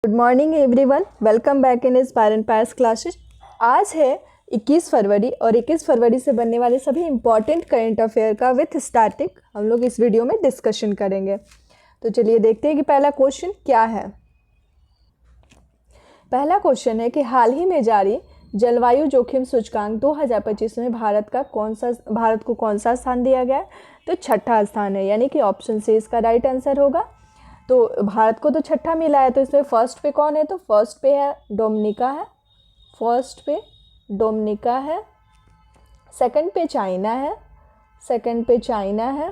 Good morning everyone, welcome back in inspire and pierce classes. आज है 21 फरवरी और 21 फरवरी से बनने वाले सभी इंपॉर्टेंट करंट अफेयर का विथ स्टैटिक हम लोग इस वीडियो में डिस्कशन करेंगे। तो चलिए देखते हैं कि पहला क्वेश्चन क्या है। पहला क्वेश्चन है कि हाल ही में जारी जलवायु जोखिम सूचकांक 2025 में भारत को कौन सा स्थान दिया गया है? तो छठा स्थान है, यानी कि ऑप्शन सी इसका राइट आंसर होगा। तो भारत को तो छठा मिला है, तो इसमें फर्स्ट पे कौन है? तो फर्स्ट पे है डोमिनिका है, फर्स्ट पे डोमिनिका है, सेकंड पे चाइना है, सेकंड पे चाइना है,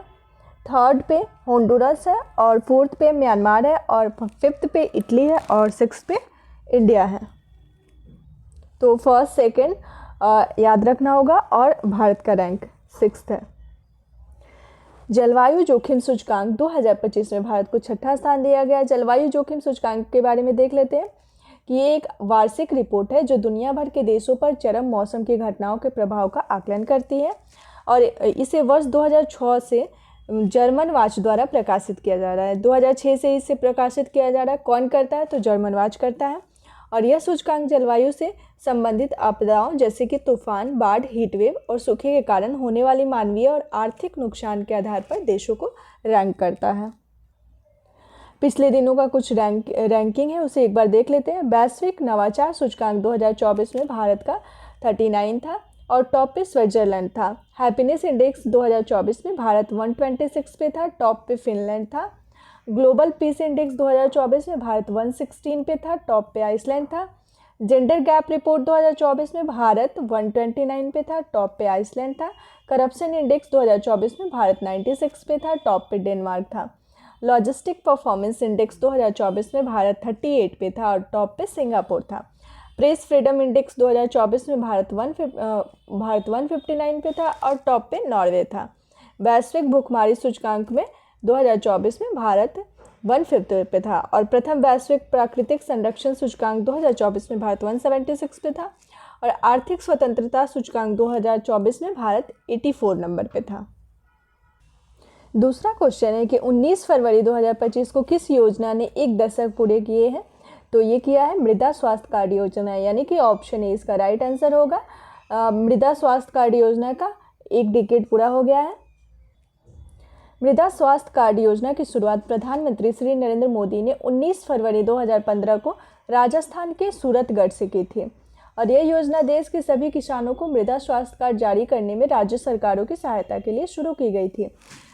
थर्ड पे होंडुरस है और फोर्थ पे म्यांमार है और फिफ्थ पे इटली है और सिक्स्थ पे इंडिया है। तो फर्स्ट सेकंड याद रखना होगा और भारत का रैंक सिक्स्थ है। जलवायु जोखिम सूचकांक 2025 में भारत को छठा स्थान दिया गया। जलवायु जोखिम सूचकांक के बारे में देख लेते हैं कि ये एक वार्षिक रिपोर्ट है जो दुनिया भर के देशों पर चरम मौसम की घटनाओं के प्रभाव का आकलन करती है और इसे वर्ष 2006 से जर्मन वाच द्वारा प्रकाशित किया जा रहा है। 2006 से इसे प्रकाशित किया जा रहा है। कौन करता है? तो जर्मन वाच करता है। और यह सूचकांक जलवायु से संबंधित आपदाओं जैसे कि तूफान, बाढ़, हीटवेव और सूखे के कारण होने वाली मानवीय और आर्थिक नुकसान के आधार पर देशों को रैंक करता है। पिछले दिनों का कुछ रैंकिंग है, उसे एक बार देख लेते हैं। वैश्विक नवाचार सूचकांक 2024 में भारत का 39 था और टॉप पे स्विट्जरलैंड था। हैप्पीनेस इंडेक्स 2024 में भारत 126 पे था, टॉप पे फिनलैंड था। ग्लोबल पीस इंडेक्स 2024 में भारत 116 पे था, टॉप पे आइसलैंड था। जेंडर गैप रिपोर्ट 2024 में भारत 129 पे था, टॉप पे आइसलैंड था। करप्शन इंडेक्स 2024 में भारत 96 पे था, टॉप पे डेनमार्क था। लॉजिस्टिक परफॉर्मेंस इंडेक्स 2024 में भारत 38 पे था और टॉप पे सिंगापुर था। प्रेस फ्रीडम इंडेक्स 2024 में भारत 159 पे था और टॉप पे नॉर्वे था। वैश्विक भूखमरी सूचकांक में 2024 में भारत 150 पे था और प्रथम वैश्विक प्राकृतिक संरक्षण सूचकांक 2024 में भारत 176 पे था और आर्थिक स्वतंत्रता सूचकांक 2024 में भारत 84 नंबर पे था। दूसरा क्वेश्चन है कि 19 फरवरी 2025 को किस योजना ने एक दशक पूरे किए हैं? तो ये किया है मृदा स्वास्थ्य कार्ड योजना, यानी कि ऑप्शन ए इसका राइट आंसर होगा। मृदा स्वास्थ्य कार्ड योजना का एक डिकेड पूरा हो गया है। मृदा स्वास्थ्य कार्ड योजना की शुरुआत प्रधानमंत्री श्री नरेंद्र मोदी ने 19 फरवरी 2015 को राजस्थान के सूरतगढ़ से की थी और यह योजना देश के सभी किसानों को मृदा स्वास्थ्य कार्ड जारी करने में राज्य सरकारों की सहायता के लिए शुरू की गई थी।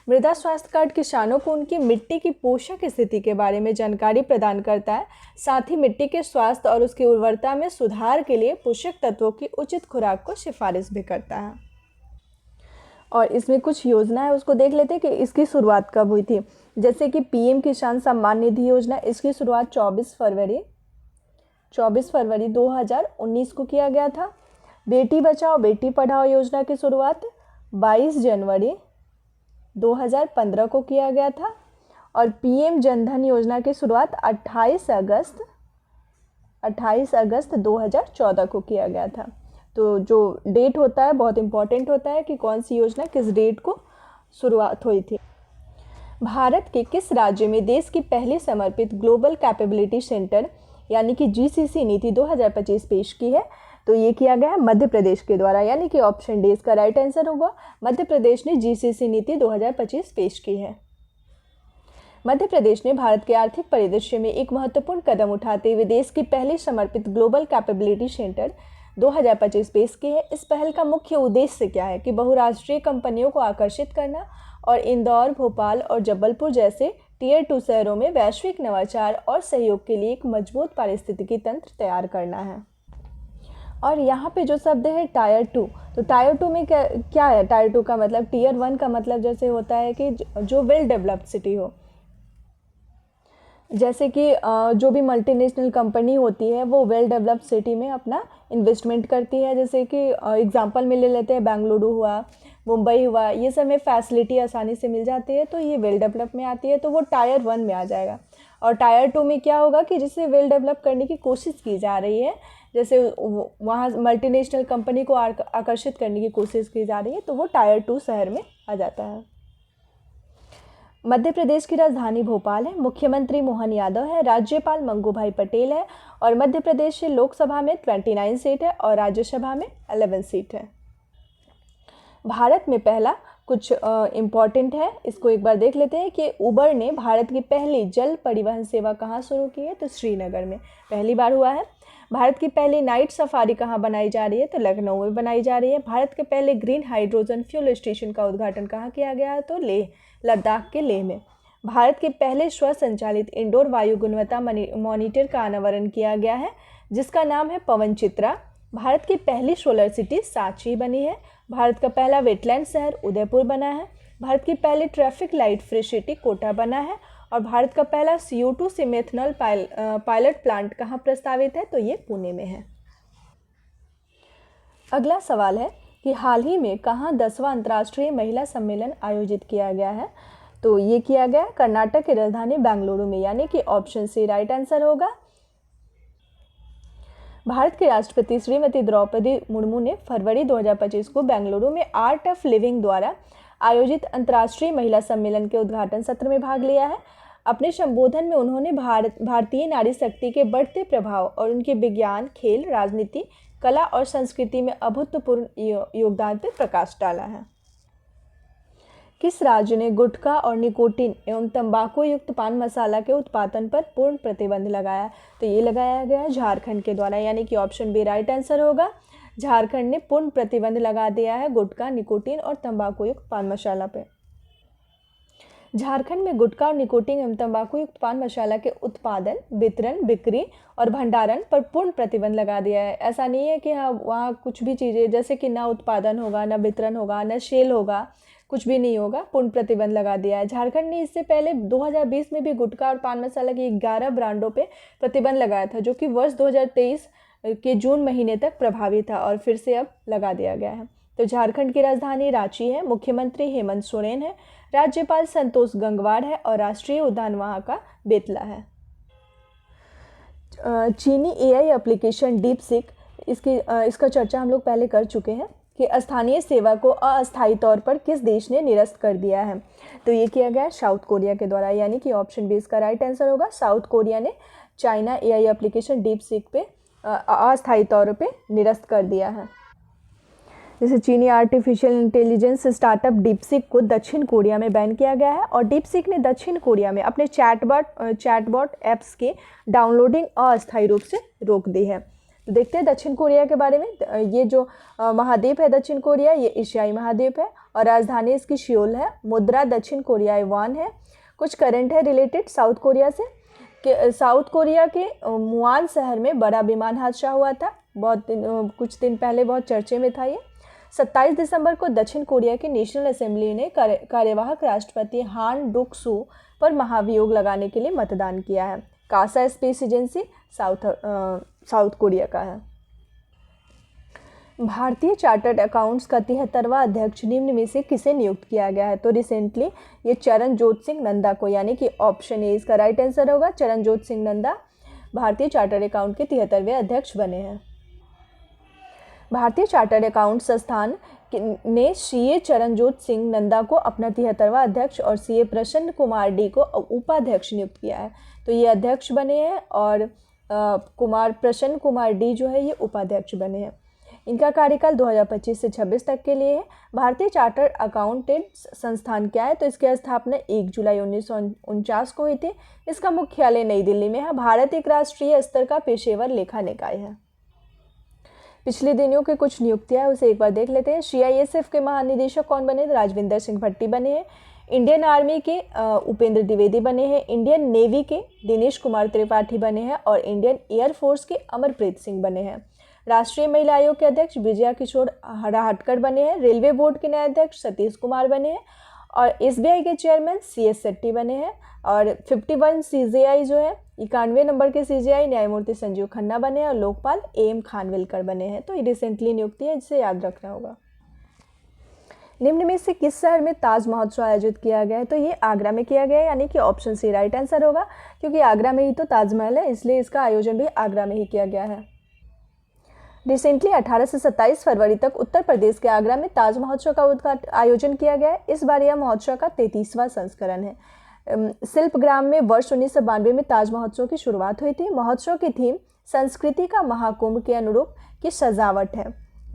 मृदा स्वास्थ्य कार्ड किसानों को उनकी मिट्टी की पोषक स्थिति के बारे में जानकारी प्रदान करता है, साथ ही मिट्टी के स्वास्थ्य और उसकी उर्वरता में सुधार के लिए पोषक तत्वों की उचित खुराक को सिफारिश भी करता है। और इसमें कुछ योजना है उसको देख लेते हैं कि इसकी शुरुआत कब हुई थी। जैसे कि पीएम किसान सम्मान निधि योजना, इसकी शुरुआत 24 फरवरी 2019 को किया गया था। बेटी बचाओ बेटी पढ़ाओ योजना की शुरुआत 22 जनवरी 2015 को किया गया था और पीएम जनधन योजना की शुरुआत 28 अगस्त 2014 को किया गया था। तो जो डेट होता है बहुत इंपॉर्टेंट होता है कि कौन सी योजना किस डेट को शुरुआत हुई थी। भारत के किस राज्य में देश की पहली समर्पित ग्लोबल कैपेबिलिटी सेंटर यानी कि जीसीसी नीति 2025 पेश की है? तो ये किया गया है मध्य प्रदेश के द्वारा, यानी कि ऑप्शन डी इसका राइट आंसर होगा। मध्य प्रदेश ने जीसीसी नीति 2025 पेश की है। मध्य प्रदेश ने भारत के आर्थिक परिदृश्य में एक महत्वपूर्ण कदम उठाते हुए देश की पहली समर्पित ग्लोबल कैपेबिलिटी सेंटर 2025 पेश की है। इस पहल का मुख्य उद्देश्य क्या है? कि बहुराष्ट्रीय कंपनियों को आकर्षित करना और इंदौर, भोपाल और जबलपुर जैसे टियर 2 शहरों में वैश्विक नवाचार और सहयोग के लिए एक मजबूत पारिस्थितिकी तंत्र तैयार करना है। और यहाँ पे जो शब्द है टायर 2, तो टायर 2 में क्या है? टायर 2 का मतलब टियर 1 का मतलब जैसे होता है कि जो वेल डेवलप्ड सिटी हो, जैसे कि जो भी मल्टीनेशनल कंपनी होती है वो वेल डेवलप्ड सिटी में अपना इन्वेस्टमेंट करती है। जैसे कि एग्जांपल में ले लेते हैं बेंगलुरु हुआ, मुंबई हुआ, ये सब में फैसिलिटी आसानी से मिल जाती है, तो ये वेल डेवलप में आती है, तो वो टायर 1 में आ जाएगा। और टायर 2 में क्या होगा कि जिसे वेल डेवलप करने की कोशिश की जा रही है, जैसे वहाँ मल्टीनेशनल कंपनी को आकर्षित करने की कोशिश की जा रही है, तो वो टायर 2 शहर में आ जाता है। मध्य प्रदेश की राजधानी भोपाल है, मुख्यमंत्री मोहन यादव है, राज्यपाल मंगू भाई पटेल है और मध्य प्रदेश से लोकसभा में 29 सीट है और राज्यसभा में 11 सीट है। भारत में पहला कुछ इम्पॉर्टेंट है, इसको एक बार देख लेते हैं कि उबर ने भारत की पहली जल परिवहन सेवा कहाँ शुरू की है, तो श्रीनगर में पहली बार हुआ है। भारत की पहली नाइट सफारी कहाँ बनाई जा रही है, तो लखनऊ में बनाई जा रही है। भारत के पहले ग्रीन हाइड्रोजन फ्यूल स्टेशन का उद्घाटन कहाँ किया गया है, तो लेह, लद्दाख के लेह में। भारत के पहले स्वसंचालित इंडोर वायु गुणवत्ता मॉनिटर का अनावरण किया गया है, जिसका नाम है पवन चित्रा। भारत की पहली सोलर सिटी सांची बनी है। भारत का पहला वेटलैंड शहर उदयपुर बना है। भारत की पहली traffic light free city Kota बना है और भारत का पहला CO2 से मेथनॉल पायलट प्लांट कहाँ प्रस्तावित है, तो ये पुणे में है। अगला सवाल है कि हाल ही में कहाँ 10वां अंतर्राष्ट्रीय महिला सम्मेलन आयोजित किया गया है, तो ये किया गया कर्नाटक की राजधानी बेंगलुरु में, यानी कि ऑप्शन सी राइट आंसर होगा। भारत के राष्ट्रपति श्रीमती द्रौपदी मुर्मू ने फरवरी 2025 को बेंगलुरु में आर्ट ऑफ लिविंग द्वारा आयोजित अंतर्राष्ट्रीय महिला सम्मेलन के उद्घाटन सत्र में भाग लिया है। अपने संबोधन में उन्होंने भारतीय नारी शक्ति के बढ़ते प्रभाव और उनके विज्ञान, खेल, राजनीति, कला और संस्कृति में अभूतपूर्व योगदान पर प्रकाश डाला है। किस राज्य ने गुटखा और निकोटीन एवं तंबाकू युक्त पान मसाला के उत्पादन पर पूर्ण प्रतिबंध लगाया, तो ये लगाया गया झारखंड के द्वारा, यानी कि ऑप्शन बी राइट आंसर होगा। झारखंड ने पूर्ण प्रतिबंध लगा दिया है गुटखा, निकोटीन और तंबाकू युक्त पान मसाला पे। झारखंड में गुटखा और निकोटीन एवं तंबाकू युक्त पान मसाला के उत्पादन, वितरण, बिक्री और भंडारण पर पूर्ण प्रतिबंध लगा दिया है। ऐसा नहीं है कि हाँ वहाँ कुछ भी चीज़ें जैसे कि ना उत्पादन होगा, ना वितरण होगा, ना सेल होगा, कुछ भी नहीं होगा, पूर्ण प्रतिबंध लगा दिया है। झारखंड ने इससे पहले 2020 में भी गुटखा और पान मसाला की 11 ब्रांडों पे प्रतिबंध लगाया था, जो कि वर्ष 2023 के जून महीने तक प्रभावी था और फिर से अब लगा दिया गया है। तो झारखंड की राजधानी रांची है, मुख्यमंत्री हेमंत सोरेन है, राज्यपाल संतोष गंगवार है और राष्ट्रीय उद्यान वहाँ का बेतला है। चीनी AI एप्लीकेशन डीपसीक, इसका चर्चा हम लोग पहले कर चुके हैं कि स्थानीय सेवा को अस्थायी तौर पर किस देश ने निरस्त कर दिया है, तो ये किया गया साउथ कोरिया के द्वारा, यानी कि ऑप्शन बी इसका राइट आंसर होगा। साउथ कोरिया ने चाइना AI एप्लीकेशन डीपसीक पे अस्थायी तौर पे निरस्त कर दिया है। जैसे चीनी आर्टिफिशियल इंटेलिजेंस स्टार्टअप डीपसीक को दक्षिण कोरिया में बैन किया गया है और डीपसीक ने दक्षिण कोरिया में अपने चैटबॉट ऐप्स के डाउनलोडिंग अस्थायी रूप से रोक दी है। तो देखते हैं दक्षिण कोरिया के बारे में। ये जो महाद्वीप है दक्षिण कोरिया, ये एशियाई महाद्वीप है और राजधानी इसकी सियोल है। मुद्रा दक्षिण कोरियाई वॉन है। कुछ करंट है रिलेटेड साउथ कोरिया से कि साउथ कोरिया के मुआन शहर में बड़ा विमान हादसा हुआ था, कुछ दिन पहले बहुत चर्चे में था ये। 27 दिसंबर को दक्षिण कोरिया की नेशनल असेंबली ने कार्यवाहक राष्ट्रपति हान डुक सू पर महाभियोग लगाने के लिए मतदान किया है। KASA space agency South Korea का है। भारतीय चार्टर्ड अकाउंट्स का 73वां अध्यक्ष निम्न में से किसे नियुक्त किया गया है, तो रिसेंटली ये चरणजोत सिंह नंदा को, यानी कि ऑप्शन ए इसका राइट आंसर होगा। चरणजोत सिंह नंदा भारतीय चार्टर्ड अकाउंट के 73वें अध्यक्ष बने हैं। भारतीय चार्टर्ड अकाउंट संस्थान ने CA चरणजोत सिंह नंदा को अपना 73वां अध्यक्ष और CA प्रसन्न कुमार डी को उपाध्यक्ष नियुक्त किया है। तो ये अध्यक्ष बने हैं और प्रसन्न कुमार डी जो है ये उपाध्यक्ष बने हैं। इनका कार्यकाल 2025 से 26 तक के लिए है। भारतीय चार्टर्ड अकाउंटेंट संस्थान क्या है, तो इसकी स्थापना 1 जुलाई 1949 को हुई थी। इसका मुख्यालय नई दिल्ली में है। भारत एक राष्ट्रीय स्तर का पेशेवर लेखा निकाय है। पिछले दिनों के कुछ नियुक्तियां उसे एक बार देख लेते हैं। CISF के महानिदेशक कौन बने, राजविंदर सिंह भट्टी बने हैं। इंडियन आर्मी के उपेंद्र द्विवेदी बने हैं। इंडियन नेवी के दिनेश कुमार त्रिपाठी बने हैं और इंडियन एयरफोर्स के अमरप्रीत सिंह बने हैं। राष्ट्रीय महिला आयोग के अध्यक्ष विजया किशोर राहटकर बने हैं। रेलवे बोर्ड के नए अध्यक्ष सतीश कुमार बने हैं और SBI के चेयरमैन CS शेट्टी बने हैं। और 51 CJI जो है 91 नंबर के CJI न्यायमूर्ति संजीव खन्ना बने हैं और लोकपाल AM खानविलकर बने हैं। तो ये रिसेंटली नियुक्ति है, जिसे याद रखना होगा। निम्न में से किस शहर में ताज महोत्सव आयोजित किया गया है, तो ये आगरा में किया गया है, यानी कि ऑप्शन सी राइट आंसर होगा, क्योंकि आगरा में ही तो ताजमहल है, इसलिए इसका आयोजन भी आगरा में ही किया गया है। रिसेंटली 18 से 27 फरवरी तक उत्तर प्रदेश के आगरा में ताज महोत्सव का आयोजन किया गया है। इस बार यह महोत्सव का 33वां संस्करण है। शिल्पग्राम में वर्ष 1992 में ताज महोत्सव की शुरुआत हुई थी। महोत्सव की थीम संस्कृति का महाकुंभ के अनुरूप की सजावट है।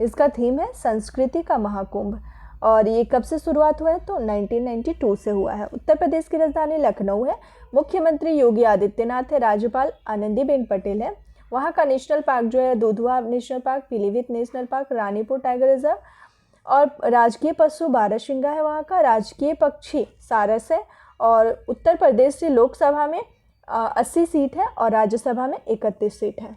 इसका थीम है संस्कृति का महाकुंभ। और ये कब से शुरुआत हुआ है? तो 1992 से हुआ है। उत्तर प्रदेश की राजधानी लखनऊ है। मुख्यमंत्री योगी आदित्यनाथ है। राज्यपाल आनंदीबेन पटेल है। वहाँ का नेशनल पार्क जो है Dudhwa national park, Pilibhit national park, Ranipur tiger reserve. और राजकीय पशु बारहसिंगा है वहाँ का। राजकीय पक्षी सारस है। और उत्तर प्रदेश से लोकसभा में 80 सीट है और राज्यसभा में 31 सीट है।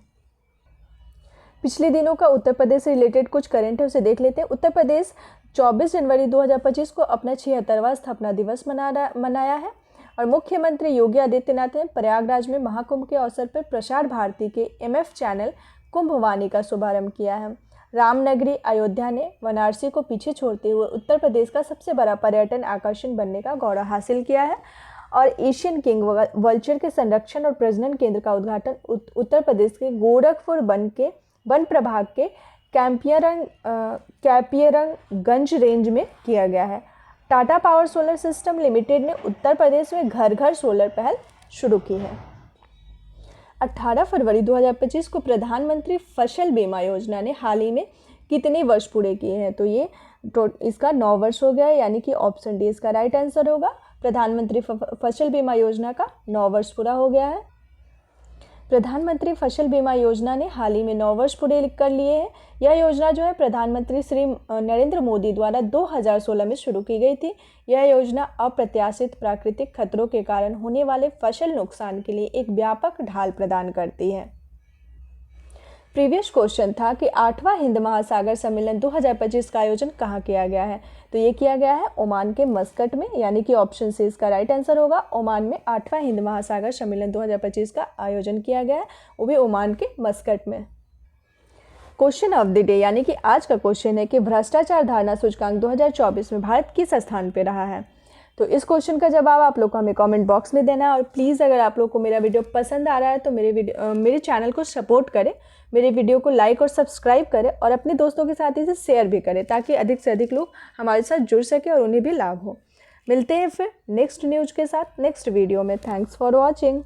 पिछले दिनों का उत्तर प्रदेश से रिलेटेड कुछ करंट है, उसे देख लेते हैं। उत्तर प्रदेश 24 जनवरी 2025 को अपना 76वां स्थापना दिवस मनाया है। और मुख्यमंत्री योगी आदित्यनाथ ने प्रयागराज में महाकुंभ के अवसर पर प्रसार भारती के MF चैनल कुंभवाणी का शुभारंभ किया है। रामनगरी अयोध्या ने वाराणसी को पीछे छोड़ते हुए उत्तर प्रदेश का सबसे बड़ा पर्यटन आकर्षण बनने का गौरव हासिल किया है। और एशियन किंग वल्चर के संरक्षण और प्रजनन केंद्र का उद्घाटन उत्तर प्रदेश के गोरखपुर वन प्रभाग के कैपियरगंज रेंज में किया गया है। Tata power solar system limited ने उत्तर प्रदेश में घर घर सोलर पहल शुरू की है। 18 फरवरी 2025 को प्रधानमंत्री फसल बीमा योजना ने हाल ही में कितने वर्ष पूरे किए हैं? तो ये इसका 9 वर्ष हो गया है, यानी कि ऑप्शन डी इसका राइट आंसर होगा। प्रधानमंत्री फसल बीमा योजना का 9 वर्ष पूरा हो गया है। प्रधानमंत्री फसल बीमा योजना ने हाल ही में 9 वर्ष पूरे कर लिए हैं। यह योजना जो है प्रधानमंत्री श्री नरेंद्र मोदी द्वारा 2016 में शुरू की गई थी। यह योजना अप्रत्याशित प्राकृतिक खतरों के कारण होने वाले फसल नुकसान के लिए एक व्यापक ढाल प्रदान करती है। प्रीवियस क्वेश्चन था कि 8वां हिंद महासागर सम्मेलन 2025 का आयोजन कहाँ किया गया है? तो ये किया गया है ओमान के मस्कट में, यानी कि ऑप्शन सी इसका राइट आंसर होगा। ओमान में 8वां हिंद महासागर सम्मेलन 2025 का आयोजन किया गया है, वो भी ओमान के मस्कट में। क्वेश्चन ऑफ द डे, यानी कि आज का क्वेश्चन है कि भ्रष्टाचार धारणा सूचकांक 2024 में भारत किस स्थान पर रहा है? तो इस क्वेश्चन का जवाब आप लोग को हमें कमेंट बॉक्स में देना है। और प्लीज़ अगर आप लोग को मेरा वीडियो पसंद आ रहा है तो मेरे चैनल को सपोर्ट करें, मेरे वीडियो को लाइक और सब्सक्राइब करें और अपने दोस्तों के साथ इसे शेयर भी करें, ताकि अधिक से अधिक लोग हमारे साथ जुड़ सके और उन्हें भी लाभ हो। मिलते हैं फिर नेक्स्ट न्यूज़ के साथ नेक्स्ट वीडियो में। Thanks for watching.